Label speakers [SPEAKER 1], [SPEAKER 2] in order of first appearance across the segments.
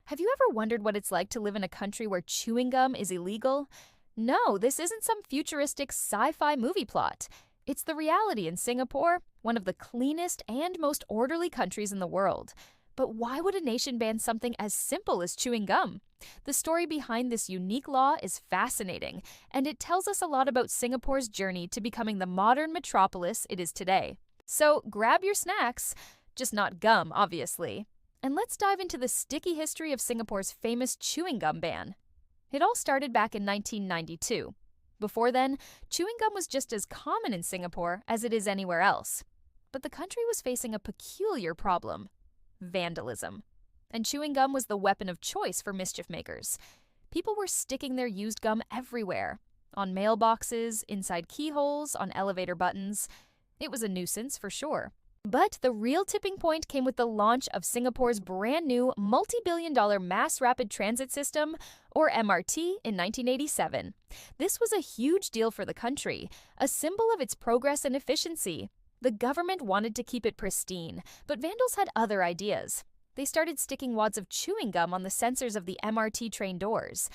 [SPEAKER 1] Have you ever wondered what it's like to live in a country where chewing gum is illegal? No, this isn't some futuristic sci-fi movie plot. It's the reality in Singapore, one of the cleanest and most orderly countries in the world. But why would a nation ban something as simple as chewing gum? The story behind this unique law is fascinating, and it tells us a lot about Singapore's journey to becoming the modern metropolis it is today. So grab your snacks, just not gum, obviously. And let's dive into the sticky history of Singapore's famous chewing gum ban. It all started back in 1992. Before then, chewing gum was just as common in Singapore as it is anywhere else. But the country was facing a peculiar problem: vandalism. And chewing gum was the weapon of choice for mischief makers. People were sticking their used gum everywhere, on mailboxes, inside keyholes, on elevator buttons. It was a nuisance for sure. But the real tipping point came with the launch of Singapore's brand new multi-billion-dollar mass rapid transit system, or MRT, in 1987. This was a huge deal for the country, a symbol of its progress and efficiency. The government wanted to keep it pristine, but vandals had other ideas. They started sticking wads of chewing gum on the sensors of the MRT train doors.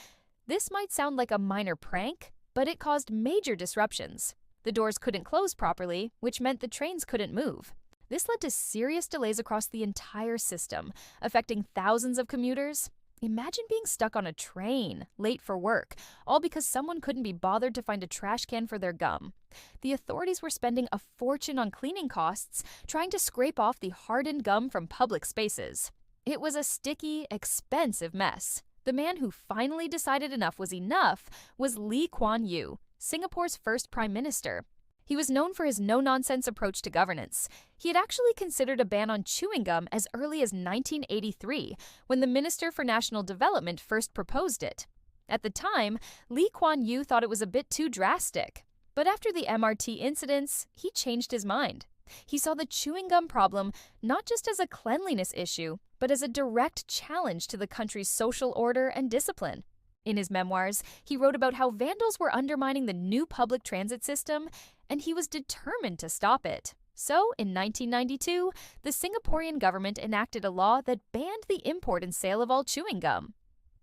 [SPEAKER 1] This might sound like a minor prank, but it caused major disruptions. The doors couldn't close properly, which meant the trains couldn't move. This led to serious delays across the entire system, affecting thousands of commuters. Imagine being stuck on a train, late for work, all because someone couldn't be bothered to find a trash can for their gum. The authorities were spending a fortune on cleaning costs, trying to scrape off the hardened gum from public spaces. It was a sticky, expensive mess. The man who finally decided enough was Lee Kuan Yew, Singapore's first prime minister. He was known for his no-nonsense approach to governance. He had actually considered a ban on chewing gum as early as 1983, when the Minister for National Development first proposed it. At the time, Lee Kuan Yew thought it was a bit too drastic. But after the MRT incidents, he changed his mind. He saw the chewing gum problem not just as a cleanliness issue, but as a direct challenge to the country's social order and discipline. In his memoirs, he wrote about how vandals were undermining the new public transit system, and he was determined to stop it. So, in 1992, the Singaporean government enacted a law that banned the import and sale of all chewing gum.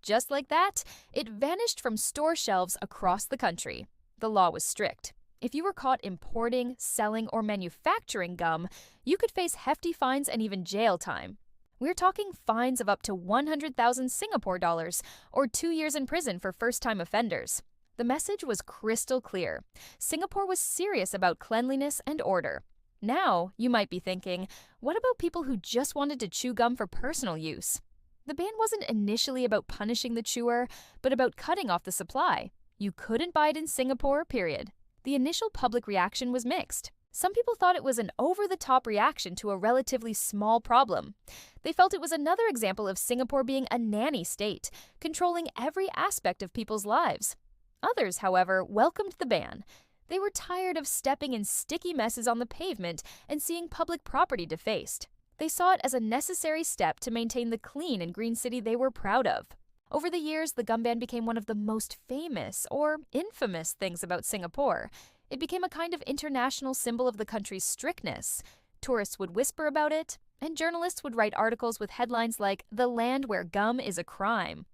[SPEAKER 1] Just like that, it vanished from store shelves across the country. The law was strict. If you were caught importing, selling, or manufacturing gum, you could face hefty fines and even jail time. We're talking fines of up to 100,000 Singapore dollars, or 2 years in prison for first-time offenders. The message was crystal clear. Singapore was serious about cleanliness and order. Now, you might be thinking, what about people who just wanted to chew gum for personal use? The ban wasn't initially about punishing the chewer, but about cutting off the supply. You couldn't buy it in Singapore, period. The initial public reaction was mixed. Some people thought it was an over-the-top reaction to a relatively small problem. They felt it was another example of Singapore being a nanny state, controlling every aspect of people's lives. Others, however, welcomed the ban. They were tired of stepping in sticky messes on the pavement and seeing public property defaced. They saw it as a necessary step to maintain the clean and green city they were proud of. Over the years, the gum ban became one of the most famous, or infamous, things about Singapore. It became a kind of international symbol of the country's strictness. Tourists would whisper about it, and journalists would write articles with headlines like, "The land where gum is a crime."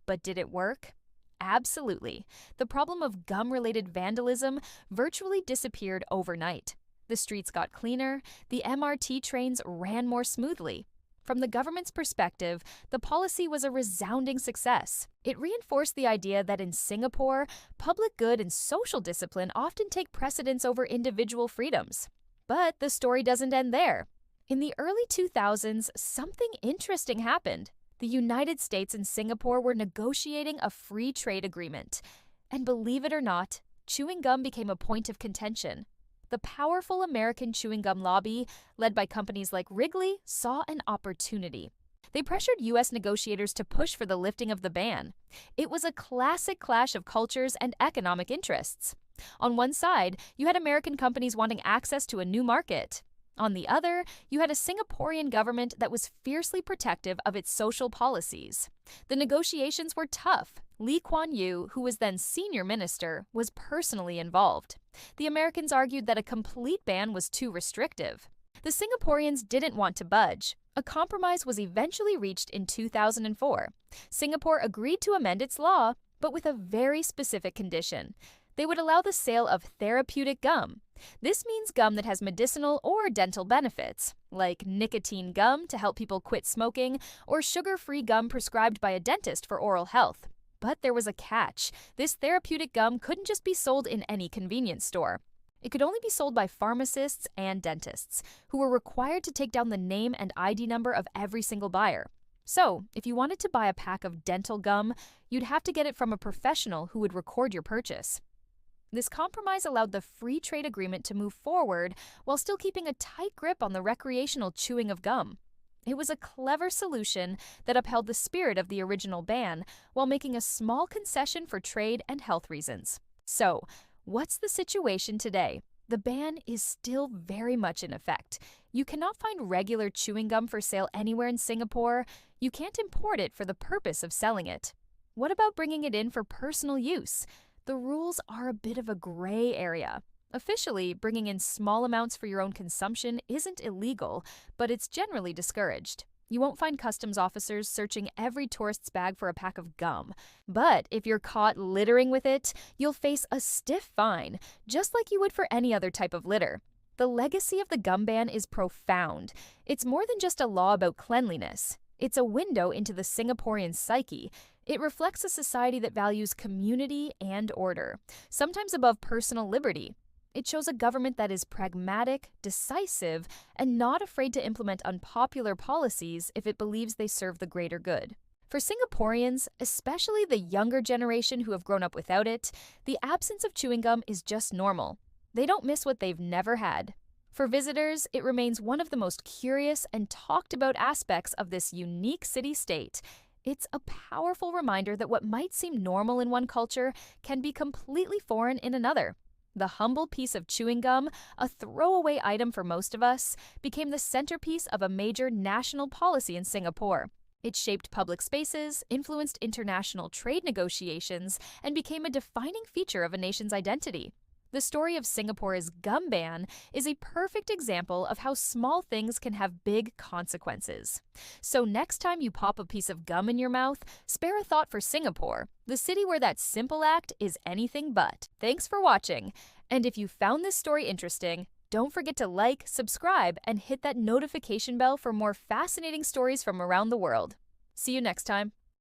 [SPEAKER 1] But did it work? Absolutely. The problem of gum-related vandalism virtually disappeared overnight. The streets got cleaner, the MRT trains ran more smoothly. From the government's perspective, the policy was a resounding success. It reinforced the idea that in Singapore, public good and social discipline often take precedence over individual freedoms. But the story doesn't end there. In the early 2000s, something interesting happened. The United States and Singapore were negotiating a free trade agreement. And believe it or not, chewing gum became a point of contention. The powerful American chewing gum lobby, led by companies like Wrigley, saw an opportunity. They pressured U.S. negotiators to push for the lifting of the ban. It was a classic clash of cultures and economic interests. On one side, you had American companies wanting access to a new market. On the other, you had a Singaporean government that was fiercely protective of its social policies. The negotiations were tough. Lee Kuan Yew, who was then senior minister, was personally involved. The Americans argued that a complete ban was too restrictive. The Singaporeans didn't want to budge. A compromise was eventually reached in 2004. Singapore agreed to amend its law, but with a very specific condition. They would allow the sale of therapeutic gum. This means gum that has medicinal or dental benefits, like nicotine gum to help people quit smoking, or sugar-free gum prescribed by a dentist for oral health. But there was a catch. This therapeutic gum couldn't just be sold in any convenience store. It could only be sold by pharmacists and dentists, who were required to take down the name and ID number of every single buyer. So, if you wanted to buy a pack of dental gum, you'd have to get it from a professional who would record your purchase. This compromise allowed the free trade agreement to move forward while still keeping a tight grip on the recreational chewing of gum. It was a clever solution that upheld the spirit of the original ban while making a small concession for trade and health reasons. So, what's the situation today? The ban is still very much in effect. You cannot find regular chewing gum for sale anywhere in Singapore. You can't import it for the purpose of selling it. What about bringing it in for personal use? The rules are a bit of a gray area. Officially, bringing in small amounts for your own consumption isn't illegal, but it's generally discouraged. You won't find customs officers searching every tourist's bag for a pack of gum. But if you're caught littering with it, you'll face a stiff fine, just like you would for any other type of litter. The legacy of the gum ban is profound. It's more than just a law about cleanliness. It's a window into the Singaporean psyche. It reflects a society that values community and order, sometimes above personal liberty. It shows a government that is pragmatic, decisive, and not afraid to implement unpopular policies if it believes they serve the greater good. For Singaporeans, especially the younger generation who have grown up without it, the absence of chewing gum is just normal. They don't miss what they've never had. For visitors, it remains one of the most curious and talked about aspects of this unique city-state. It's a powerful reminder that what might seem normal in one culture can be completely foreign in another. The humble piece of chewing gum, a throwaway item for most of us, became the centerpiece of a major national policy in Singapore. It shaped public spaces, influenced international trade negotiations, and became a defining feature of a nation's identity. The story of Singapore's gum ban is a perfect example of how small things can have big consequences. So next time you pop a piece of gum in your mouth, spare a thought for Singapore, the city where that simple act is anything but. Thanks for watching. And if you found this story interesting, don't forget to like, subscribe, and hit that notification bell for more fascinating stories from around the world. See you next time.